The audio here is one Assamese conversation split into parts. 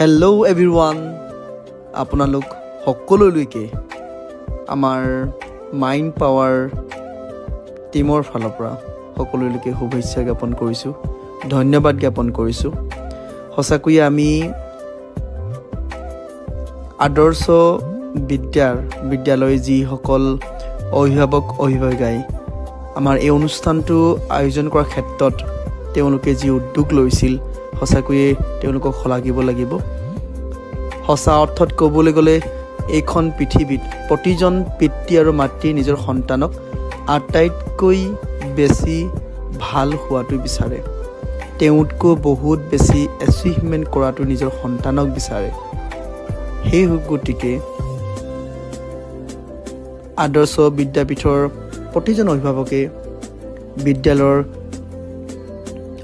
হেল্ল' এভৰিৱান, আপোনালোক সকলোলৈকে আমাৰ মাইণ্ড পাৱাৰ টিমৰ ফালৰ পৰা সকলোলৈকে শুভেচ্ছা জ্ঞাপন কৰিছোঁ, ধন্যবাদ জ্ঞাপন কৰিছোঁ। সঁচাকৈয়ে আমি আদৰ্শ বিদ্যালয় যিসকল অভিভাৱিকাই আমাৰ এই অনুষ্ঠানটো আয়োজন কৰাৰ ক্ষেত্ৰত তেওঁলোকে যি উদ্যোগ লৈছিল, সঁচাকৈয়ে তেওঁলোকক শলাগিব লাগিব। সঁচা অৰ্থত ক'বলৈ গ'লে এইখন পৃথিৱীত প্ৰতিজন পিতৃ আৰু মাতৃ নিজৰ সন্তানক আটাইতকৈ বেছি ভাল হোৱাটো বিচাৰে, তেওঁতকৈ বহুত বেছি এচিভমেণ্ট কৰাটো নিজৰ সন্তানক বিচাৰে। সেই গতিকে আদৰ্শ বিদ্যাপীঠৰ প্ৰতিজন অভিভাৱকে বিদ্যালয়ৰ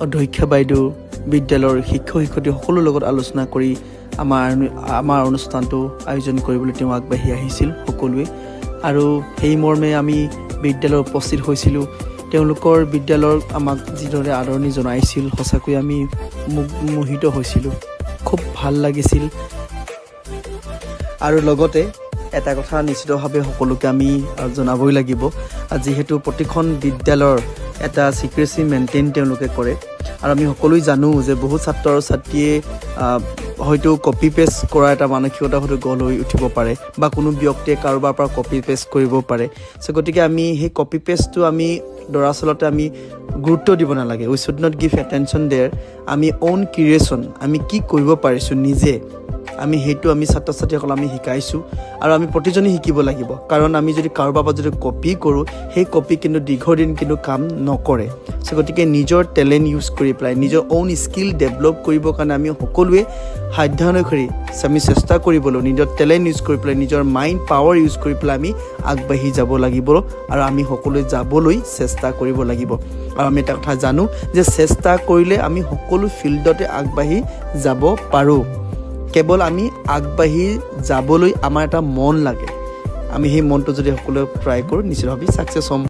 অধ্যক্ষ বাইদেউ, বিদ্যালয়ৰ শিক্ষক শিক্ষয়িত্ৰী সকলোৰ লগত আলোচনা কৰি আমাৰ অনুষ্ঠানটো আয়োজন কৰিবলৈ তেওঁ আগবাঢ়ি আহিছিল সকলোৱে। আৰু সেই মৰ্মে আমি বিদ্যালয়ত উপস্থিত হৈছিলোঁ। তেওঁলোকৰ বিদ্যালয়ৰ আমাক যিদৰে আদৰণি জনাইছিল, সঁচাকৈ আমি মোহিত হৈছিলোঁ, খুব ভাল লাগিছিল। আৰু লগতে এটা কথা নিশ্চিতভাৱে সকলোকে আমি জনাবই লাগিব, যিহেতু প্ৰতিখন বিদ্যালয়ৰ এটা চিক্ৰেচি মেইনটেইন তেওঁলোকে কৰে। আৰু আমি সকলোৱে জানো যে বহু ছাত্ৰ আৰু ছাত্ৰীয়ে হয়তো কপি পেষ্ট কৰা এটা মানসিকতা হয়তো গঢ় লৈ উঠিব পাৰে, বা কোনো ব্যক্তিয়ে কাৰোবাৰ পৰা কপি পেষ্ট কৰিব পাৰে। গতিকে আমি সেই কপি পেষ্টটো আমি দৰাচলতে আমি গুৰুত্ব দিব নালাগে। We should not give attention there. আমি অ'ন ক্ৰিয়েশ্যন, আমি কি কৰিব পাৰিছোঁ নিজে, আমি সেইটো আমি ছাত্ৰ ছাত্ৰীসকল আমি শিকাইছোঁ। আৰু আমি প্ৰতিজনে শিকিব লাগিব, কাৰণ আমি যদি কাৰোবাৰ পৰা যদি কপি কৰোঁ, সেই কপি কিন্তু দীৰ্ঘদিন কিন্তু কাম নকৰে। গতিকে নিজৰ টেলেণ্ট ইউজ কৰি পেলাই, নিজৰ অ'ন স্কিল ডেভেলপ কৰিবৰ কাৰণে আমি সকলোৱে সাধ্যানুসৰি আমি চেষ্টা কৰিবলৈ, নিজৰ টেলেণ্ট ইউজ কৰি পেলাই, নিজৰ মাইণ্ড পাৱাৰ ইউজ কৰি পেলাই আমি আগবাঢ়ি যাব লাগিব। আৰু আমি সকলোৱে যাবলৈ চেষ্টা কৰিব লাগিব। আৰু আমি এটা কথা জানো যে চেষ্টা কৰিলে আমি সকলো ফিল্ডতে আগবাঢ়ি যাব পাৰোঁ। কেৱল আমি আগবাঢ়ি যাবলৈ আমাৰ এটা মন লাগে। আমি সেই মনটো যদি সকলোৱে ট্ৰাই কৰোঁ, নিশ্চিতভাৱে ছাকচেছ হ'ম।